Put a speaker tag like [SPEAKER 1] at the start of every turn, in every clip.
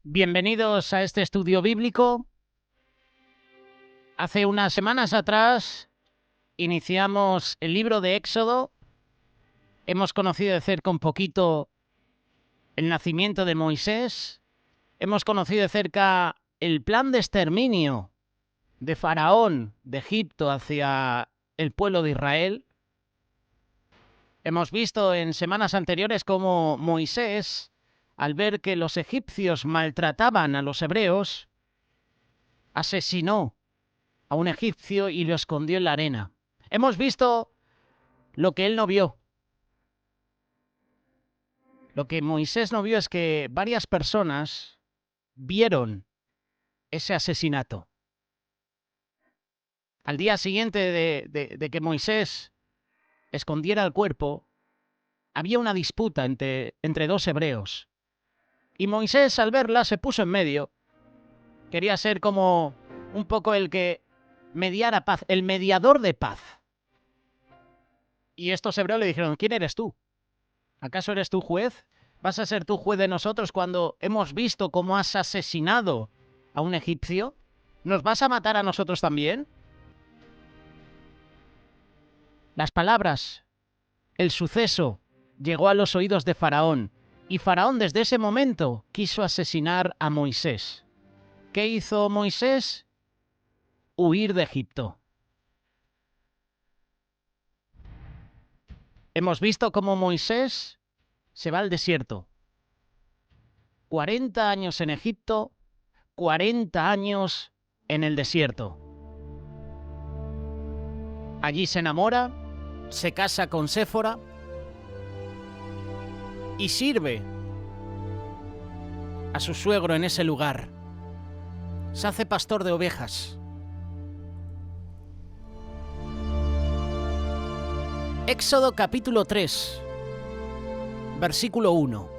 [SPEAKER 1] Bienvenidos a este estudio bíblico. Hace unas semanas atrás iniciamos el libro de Éxodo. Hemos conocido de cerca un poquito el nacimiento de Moisés. Hemos conocido de cerca el plan de exterminio de Faraón de Egipto hacia el pueblo de Israel. Hemos visto en semanas anteriores cómo Moisés, al ver que los egipcios maltrataban a los hebreos, asesinó a un egipcio y lo escondió en la arena. Hemos visto lo que él no vio. Lo que Moisés no vio es que varias personas vieron ese asesinato. Al día siguiente de que Moisés escondiera el cuerpo, había una disputa entre dos hebreos. Y Moisés, al verla, se puso en medio. Quería ser como un poco el que mediara paz, el mediador de paz. Y estos hebreos le dijeron: ¿quién eres tú? ¿Acaso eres tú juez? ¿Vas a ser tú juez de nosotros cuando hemos visto cómo has asesinado a un egipcio? ¿Nos vas a matar a nosotros también? Las palabras, el suceso, llegó a los oídos de Faraón, y Faraón desde ese momento quiso asesinar a Moisés. ¿Qué hizo Moisés? Huir de Egipto. Hemos visto cómo Moisés se va al desierto. 40 años en Egipto, 40 años en el desierto. Allí se enamora, se casa con Séfora y sirve a su suegro en ese lugar. Se hace pastor de ovejas. Éxodo capítulo 3, versículo 1.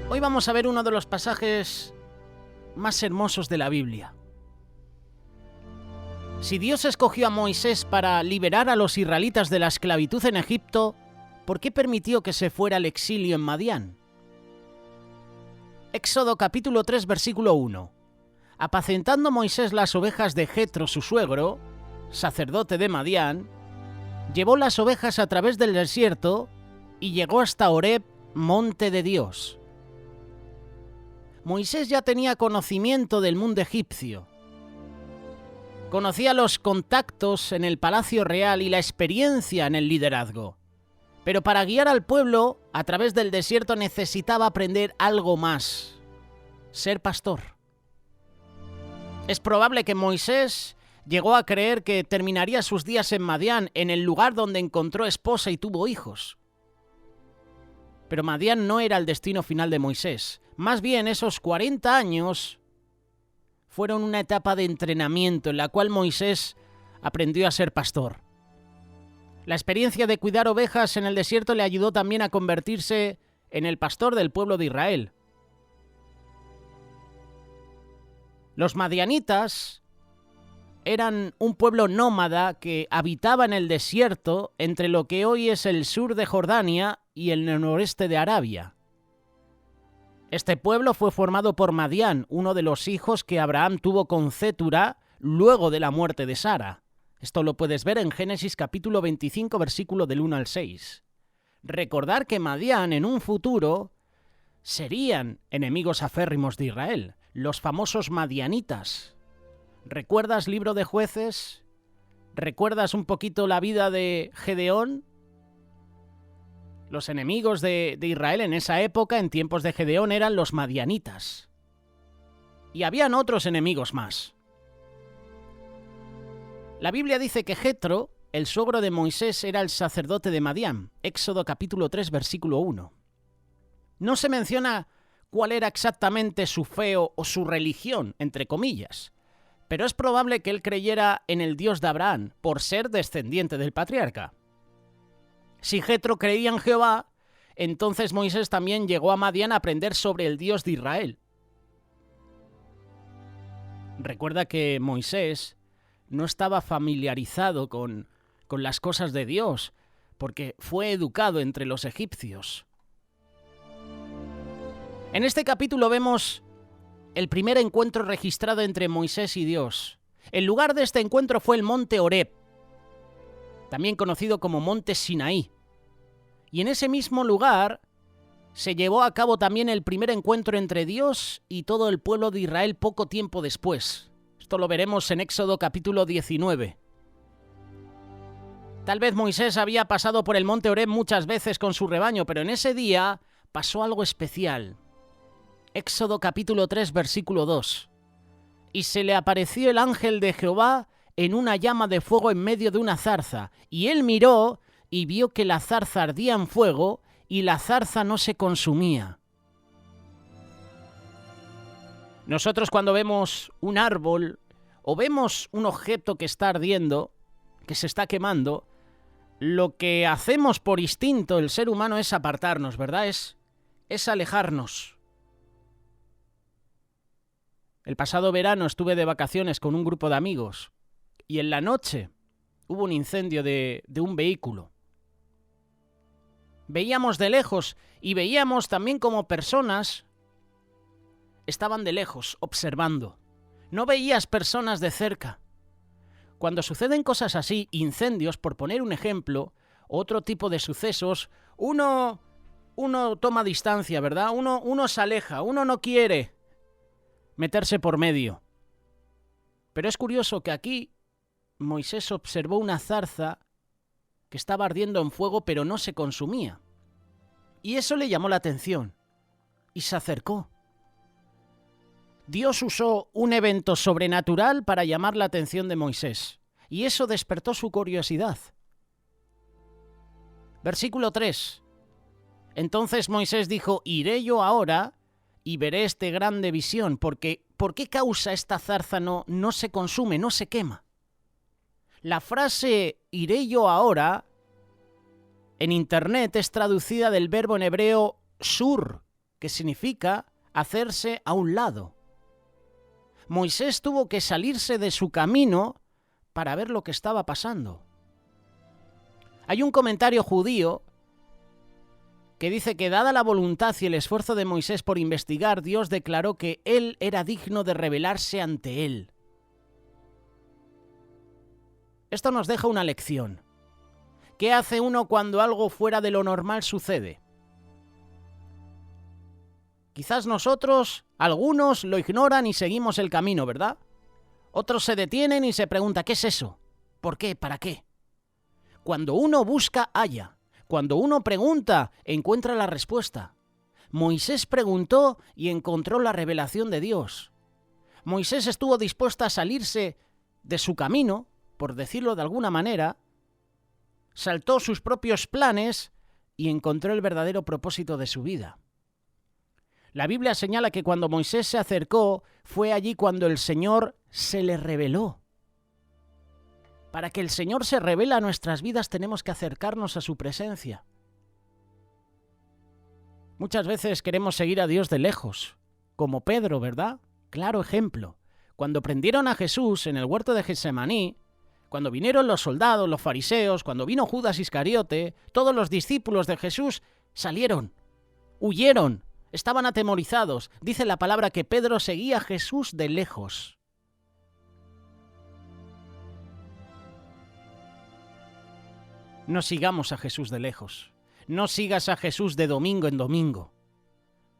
[SPEAKER 1] Hoy vamos a ver uno de los pasajes más hermosos de la Biblia. Si Dios escogió a Moisés para liberar a los israelitas de la esclavitud en Egipto, ¿por qué permitió que se fuera al exilio en Madián? Éxodo capítulo 3, versículo 1. Apacentando Moisés las ovejas de Jetro, su suegro, sacerdote de Madián, llevó las ovejas a través del desierto y llegó hasta Horeb, monte de Dios. Moisés ya tenía conocimiento del mundo egipcio. Conocía los contactos en el palacio real y la experiencia en el liderazgo. Pero para guiar al pueblo a través del desierto necesitaba aprender algo más: ser pastor. Es probable que Moisés llegó a creer que terminaría sus días en Madián, en el lugar donde encontró esposa y tuvo hijos. Pero Madián no era el destino final de Moisés. Más bien, esos 40 años fueron una etapa de entrenamiento en la cual Moisés aprendió a ser pastor. La experiencia de cuidar ovejas en el desierto le ayudó también a convertirse en el pastor del pueblo de Israel. Los madianitas eran un pueblo nómada que habitaba en el desierto entre lo que hoy es el sur de Jordania y el noreste de Arabia. Este pueblo fue formado por Madián, uno de los hijos que Abraham tuvo con Cétura luego de la muerte de Sara. Esto lo puedes ver en Génesis capítulo 25, versículo del 1 al 6. Recordar que Madián en un futuro serían enemigos aférrimos de Israel, los famosos madianitas. ¿Recuerdas Libro de Jueces? ¿Recuerdas un poquito la vida de Gedeón? Los enemigos de Israel en esa época, en tiempos de Gedeón, eran los madianitas. Y habían otros enemigos más. La Biblia dice que Jetro, el suegro de Moisés, era el sacerdote de Madián. Éxodo capítulo 3, versículo 1. No se menciona cuál era exactamente su fe o su religión, entre comillas, pero es probable que él creyera en el Dios de Abraham, por ser descendiente del patriarca. Si Jetro creía en Jehová, entonces Moisés también llegó a Madián a aprender sobre el Dios de Israel. Recuerda que Moisés no estaba familiarizado con las cosas de Dios, porque fue educado entre los egipcios. En este capítulo vemos el primer encuentro registrado entre Moisés y Dios. El lugar de este encuentro fue el monte Horeb, también conocido como monte Sinaí. Y en ese mismo lugar se llevó a cabo también el primer encuentro entre Dios y todo el pueblo de Israel poco tiempo después. Esto lo veremos en Éxodo capítulo 19. Tal vez Moisés había pasado por el monte Horeb muchas veces con su rebaño, pero en ese día pasó algo especial. Éxodo capítulo 3, versículo 2. Y se le apareció el ángel de Jehová en una llama de fuego en medio de una zarza, y él miró y vio que la zarza ardía en fuego y la zarza no se consumía. Nosotros cuando vemos un árbol o vemos un objeto que está ardiendo, que se está quemando, lo que hacemos por instinto el ser humano es apartarnos, ¿verdad? Es alejarnos. El pasado verano estuve de vacaciones con un grupo de amigos y en la noche hubo un incendio de un vehículo. Veíamos de lejos y veíamos también como personas estaban de lejos observando. No veías personas de cerca. Cuando suceden cosas así, incendios, por poner un ejemplo, otro tipo de sucesos, uno toma distancia, ¿verdad? Uno se aleja, uno no quiere meterse por medio. Pero es curioso que aquí Moisés observó una zarza que estaba ardiendo en fuego pero no se consumía. Y eso le llamó la atención y se acercó. Dios usó un evento sobrenatural para llamar la atención de Moisés, y eso despertó su curiosidad. Versículo 3. Entonces Moisés dijo: iré yo ahora y veré esta grande visión, porque ¿por qué causa esta zarza no se consume, no se quema? La frase iré yo ahora en internet es traducida del verbo en hebreo sur, que significa hacerse a un lado. Moisés tuvo que salirse de su camino para ver lo que estaba pasando. Hay un comentario judío que dice que dada la voluntad y el esfuerzo de Moisés por investigar, Dios declaró que él era digno de revelarse ante él. Esto nos deja una lección. ¿Qué hace uno cuando algo fuera de lo normal sucede? Quizás nosotros, algunos, lo ignoran y seguimos el camino, ¿verdad? Otros se detienen y se preguntan: ¿qué es eso? ¿Por qué? ¿Para qué? Cuando uno busca, halla. Cuando uno pregunta, encuentra la respuesta. Moisés preguntó y encontró la revelación de Dios. Moisés estuvo dispuesto a salirse de su camino, por decirlo de alguna manera, saltó sus propios planes y encontró el verdadero propósito de su vida. La Biblia señala que cuando Moisés se acercó, fue allí cuando el Señor se le reveló. Para que el Señor se revele a nuestras vidas tenemos que acercarnos a su presencia. Muchas veces queremos seguir a Dios de lejos, como Pedro, ¿verdad? Claro ejemplo. Cuando prendieron a Jesús en el huerto de Getsemaní, cuando vinieron los soldados, los fariseos, cuando vino Judas Iscariote, todos los discípulos de Jesús salieron, huyeron, estaban atemorizados. Dice la palabra que Pedro seguía a Jesús de lejos. No sigamos a Jesús de lejos. No sigas a Jesús de domingo en domingo.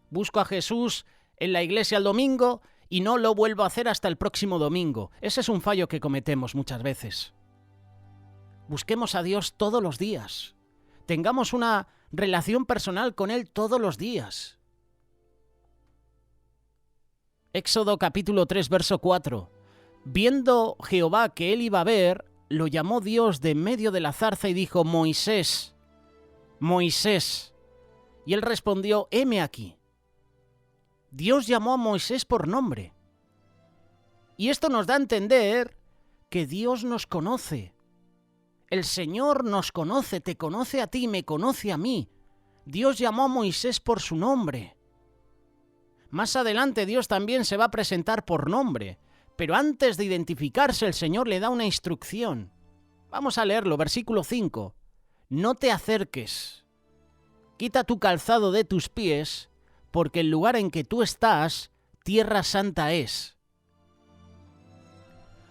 [SPEAKER 1] Busco a Jesús en la iglesia el domingo y no lo vuelvo a hacer hasta el próximo domingo. Ese es un fallo que cometemos muchas veces. Busquemos a Dios todos los días. Tengamos una relación personal con Él todos los días. Éxodo capítulo 3, verso 4. Viendo Jehová que él iba a ver, lo llamó Dios de en medio de la zarza y dijo: Moisés, Moisés. Y él respondió: heme aquí. Dios llamó a Moisés por nombre. Y esto nos da a entender que Dios nos conoce. El Señor nos conoce, te conoce a ti, me conoce a mí. Dios llamó a Moisés por su nombre. Más adelante Dios también se va a presentar por nombre, pero antes de identificarse el Señor le da una instrucción. Vamos a leerlo, versículo 5. No te acerques, quita tu calzado de tus pies, porque el lugar en que tú estás, tierra santa es.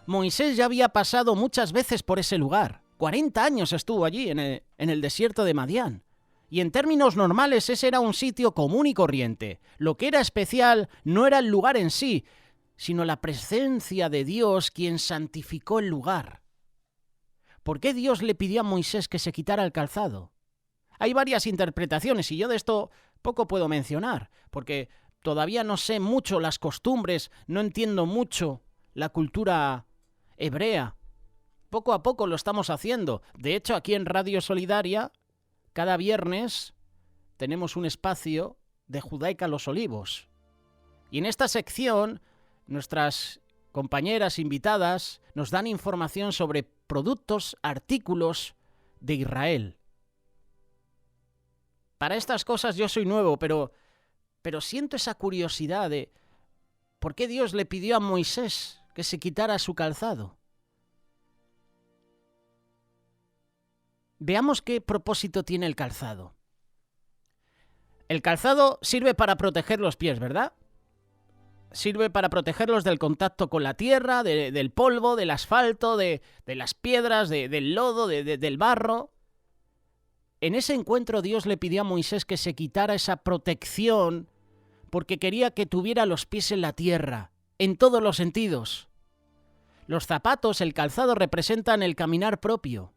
[SPEAKER 1] Moisés ya había pasado muchas veces por ese lugar. 40 años estuvo allí, en el desierto de Madián. Y en términos normales ese era un sitio común y corriente. Lo que era especial no era el lugar en sí, sino la presencia de Dios quien santificó el lugar. ¿Por qué Dios le pidió a Moisés que se quitara el calzado? Hay varias interpretaciones y yo de esto poco puedo mencionar, porque todavía no sé mucho las costumbres, no entiendo mucho la cultura hebrea. Poco a poco lo estamos haciendo. De hecho, aquí en Radio Solidaria, cada viernes tenemos un espacio de Judaica Los Olivos. Y en esta sección, nuestras compañeras invitadas nos dan información sobre productos, artículos de Israel. Para estas cosas yo soy nuevo, pero siento esa curiosidad de ¿por qué Dios le pidió a Moisés que se quitara su calzado? Veamos qué propósito tiene el calzado. El calzado sirve para proteger los pies, ¿verdad? Sirve para protegerlos del contacto con la tierra, del polvo, del asfalto, de las piedras, del lodo, del barro. En ese encuentro Dios le pidió a Moisés que se quitara esa protección porque quería que tuviera los pies en la tierra, en todos los sentidos. Los zapatos, el calzado, representan el caminar propio.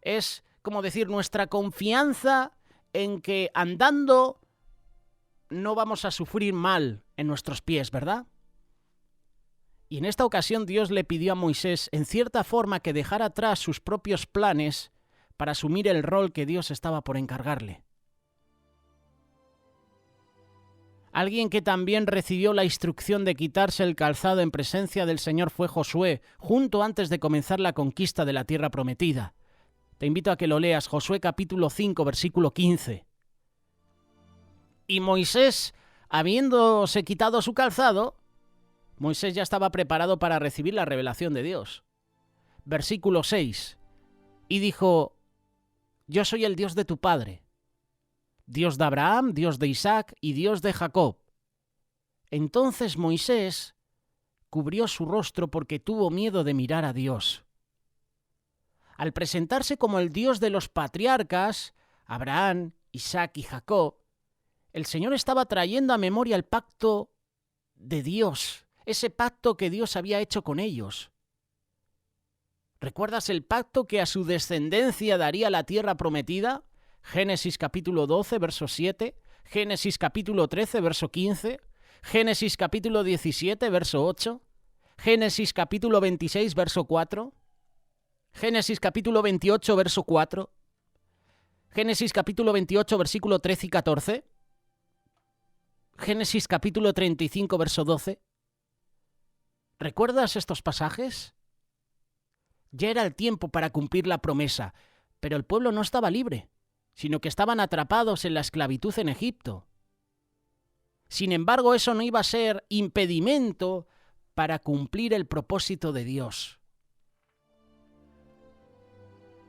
[SPEAKER 1] Es, como decir, nuestra confianza en que andando no vamos a sufrir mal en nuestros pies, ¿verdad? Y en esta ocasión Dios le pidió a Moisés, en cierta forma, que dejara atrás sus propios planes para asumir el rol que Dios estaba por encargarle. Alguien que también recibió la instrucción de quitarse el calzado en presencia del Señor fue Josué, justo antes de comenzar la conquista de la tierra prometida. Te invito a que lo leas, Josué capítulo 5, versículo 15. Y Moisés, habiéndose quitado su calzado, Moisés ya estaba preparado para recibir la revelación de Dios. Versículo 6. Y dijo: Yo soy el Dios de tu padre, Dios de Abraham, Dios de Isaac y Dios de Jacob. Entonces Moisés cubrió su rostro porque tuvo miedo de mirar a Dios. Al presentarse como el Dios de los patriarcas, Abraham, Isaac y Jacob, el Señor estaba trayendo a memoria el pacto de Dios, ese pacto que Dios había hecho con ellos. ¿Recuerdas el pacto que a su descendencia daría la tierra prometida? Génesis capítulo 12, verso 7, Génesis capítulo 13, verso 15, Génesis capítulo 17, verso 8, Génesis capítulo 26, verso 4, Génesis capítulo 28, verso 4, Génesis capítulo 28, versículo 13 y 14, Génesis capítulo 35, verso 12. ¿Recuerdas estos pasajes? Ya era el tiempo para cumplir la promesa, pero el pueblo no estaba libre, sino que estaban atrapados en la esclavitud en Egipto. Sin embargo, eso no iba a ser impedimento para cumplir el propósito de Dios.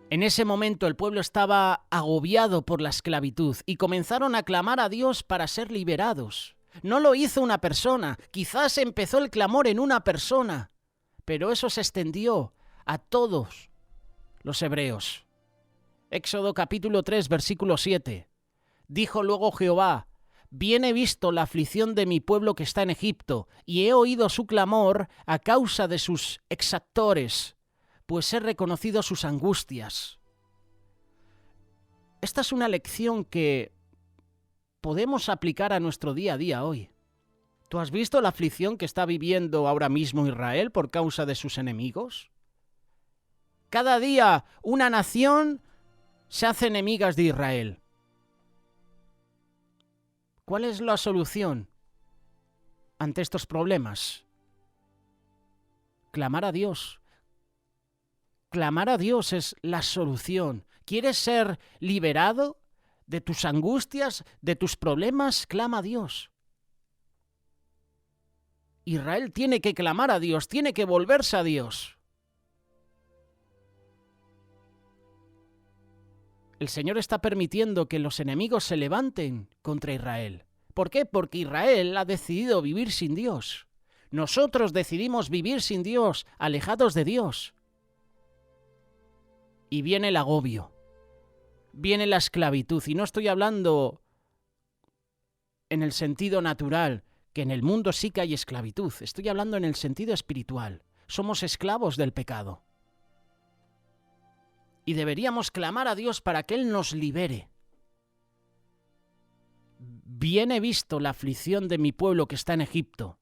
[SPEAKER 1] En ese momento el pueblo estaba agobiado por la esclavitud y comenzaron a clamar a Dios para ser liberados. No lo hizo una persona, quizás empezó el clamor en una persona, pero eso se extendió a todos los hebreos. Éxodo capítulo 3, versículo 7. Dijo luego Jehová: Bien he visto la aflicción de mi pueblo que está en Egipto, y he oído su clamor a causa de sus exactores, pues he reconocido sus angustias. Esta es una lección que podemos aplicar a nuestro día a día hoy. ¿Tú has visto la aflicción que está viviendo ahora mismo Israel por causa de sus enemigos? Cada día una nación se hace enemigas de Israel. ¿Cuál es la solución ante estos problemas? Clamar a Dios. Clamar a Dios es la solución. ¿Quieres ser liberado de tus angustias, de tus problemas? Clama a Dios. Israel tiene que clamar a Dios, tiene que volverse a Dios. El Señor está permitiendo que los enemigos se levanten contra Israel, ¿Por qué? Porque Israel ha decidido vivir sin Dios. Nosotros decidimos vivir sin Dios, alejados de Dios. Y viene el agobio, viene la esclavitud. Y no estoy hablando en el sentido natural, que en el mundo sí que hay esclavitud. Estoy hablando en el sentido espiritual. Somos esclavos del pecado. Y deberíamos clamar a Dios para que Él nos libere. Bien he visto la aflicción de mi pueblo que está en Egipto,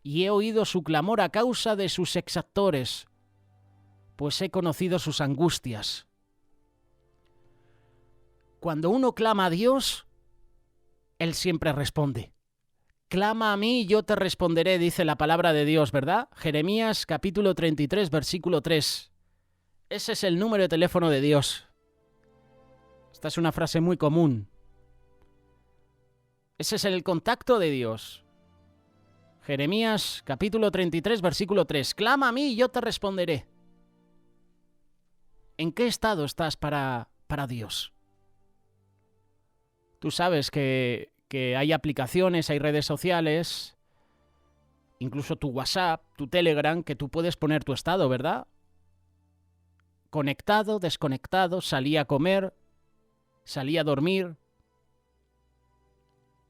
[SPEAKER 1] y he oído su clamor a causa de sus exactores, pues he conocido sus angustias. Cuando uno clama a Dios, Él siempre responde. Clama a mí y yo te responderé, dice la palabra de Dios, ¿verdad? Jeremías capítulo 33, versículo 3. Ese es el número de teléfono de Dios. Esta es una frase muy común. Ese es el contacto de Dios. Jeremías capítulo 33, versículo 3. Clama a mí y yo te responderé. ¿En qué estado estás para Dios? Tú sabes que hay aplicaciones, hay redes sociales, incluso tu WhatsApp, tu Telegram, que tú puedes poner tu estado, ¿verdad? Conectado, desconectado, salí a comer, salí a dormir.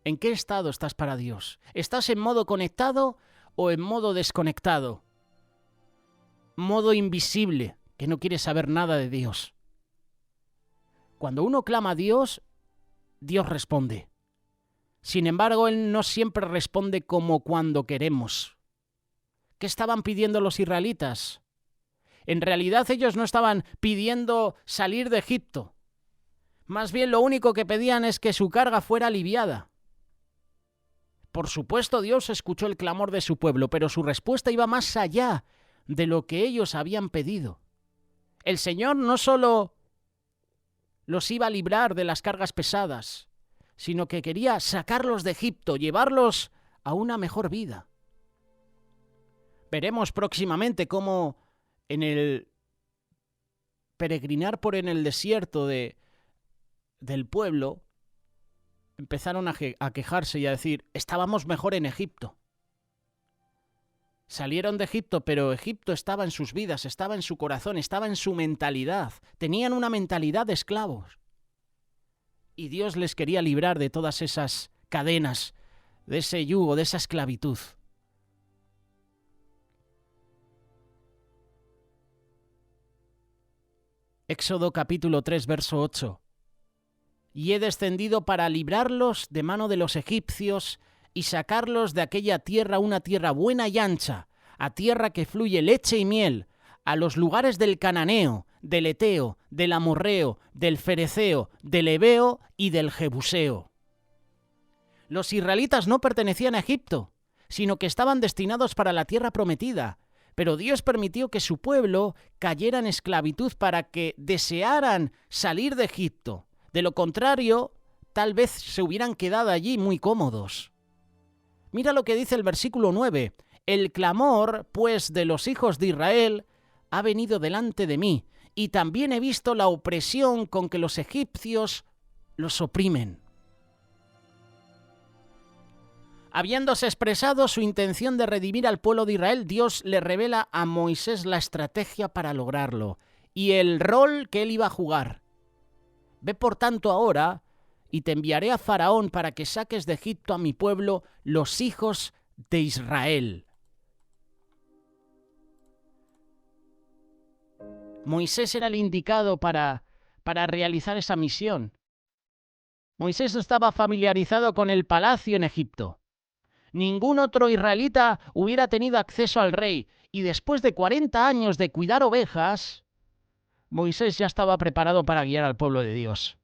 [SPEAKER 1] ¿En qué estado estás para Dios? ¿Estás en modo conectado o en modo desconectado? Modo invisible, que no quiere saber nada de Dios. Cuando uno clama a Dios, Dios responde. Sin embargo, Él no siempre responde como cuando queremos. ¿Qué estaban pidiendo los israelitas? En realidad ellos no estaban pidiendo salir de Egipto. Más bien lo único que pedían es que su carga fuera aliviada. Por supuesto, Dios escuchó el clamor de su pueblo, pero su respuesta iba más allá de lo que ellos habían pedido. El Señor no solo los iba a librar de las cargas pesadas, sino que quería sacarlos de Egipto, llevarlos a una mejor vida. Veremos próximamente cómo en el peregrinar por en el desierto del pueblo, empezaron a quejarse y a decir, estábamos mejor en Egipto. Salieron de Egipto, pero Egipto estaba en sus vidas, estaba en su corazón, estaba en su mentalidad. Tenían una mentalidad de esclavos. Y Dios les quería librar de todas esas cadenas, de ese yugo, de esa esclavitud. Éxodo capítulo 3, verso 8. Y he descendido para librarlos de mano de los egipcios y sacarlos de aquella tierra, una tierra buena y ancha, a tierra que fluye leche y miel, a los lugares del cananeo, del eteo, del amorreo, del fereceo, del heveo y del jebuseo. Los israelitas no pertenecían a Egipto, sino que estaban destinados para la tierra prometida, pero Dios permitió que su pueblo cayera en esclavitud para que desearan salir de Egipto. De lo contrario, tal vez se hubieran quedado allí muy cómodos. Mira lo que dice el versículo 9. El clamor, pues, de los hijos de Israel ha venido delante de mí, y también he visto la opresión con que los egipcios los oprimen. Habiéndose expresado su intención de redimir al pueblo de Israel, Dios le revela a Moisés la estrategia para lograrlo y el rol que él iba a jugar. Ve por tanto ahora, y te enviaré a Faraón para que saques de Egipto a mi pueblo, los hijos de Israel. Moisés era el indicado para realizar esa misión. Moisés estaba familiarizado con el palacio en Egipto. Ningún otro israelita hubiera tenido acceso al rey, y después de 40 años de cuidar ovejas, Moisés ya estaba preparado para guiar al pueblo de Dios.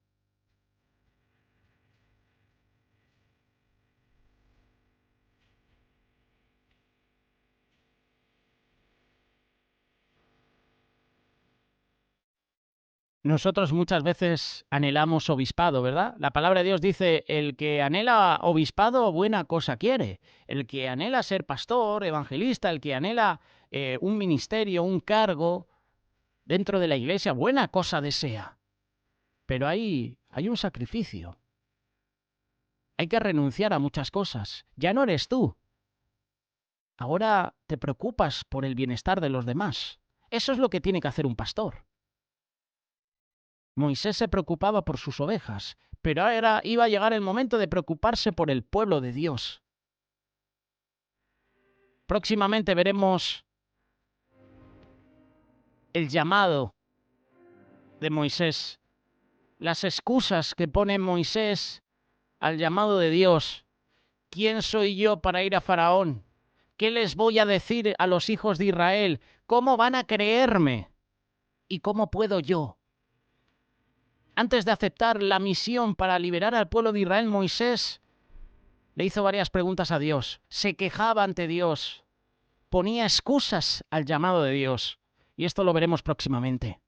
[SPEAKER 1] Nosotros muchas veces anhelamos obispado, ¿verdad? La palabra de Dios dice, el que anhela obispado, buena cosa quiere. El que anhela ser pastor, evangelista, el que anhela un ministerio, un cargo dentro de la iglesia, buena cosa desea. Pero hay un sacrificio. Hay que renunciar a muchas cosas. Ya no eres tú. Ahora te preocupas por el bienestar de los demás. Eso es lo que tiene que hacer un pastor. Moisés se preocupaba por sus ovejas, pero ahora iba a llegar el momento de preocuparse por el pueblo de Dios. Próximamente veremos el llamado de Moisés, las excusas que pone Moisés al llamado de Dios. ¿Quién soy yo para ir a Faraón? ¿Qué les voy a decir a los hijos de Israel? ¿Cómo van a creerme? ¿Y cómo puedo yo? Antes de aceptar la misión para liberar al pueblo de Israel, Moisés le hizo varias preguntas a Dios. Se quejaba ante Dios. Ponía excusas al llamado de Dios. Y esto lo veremos próximamente.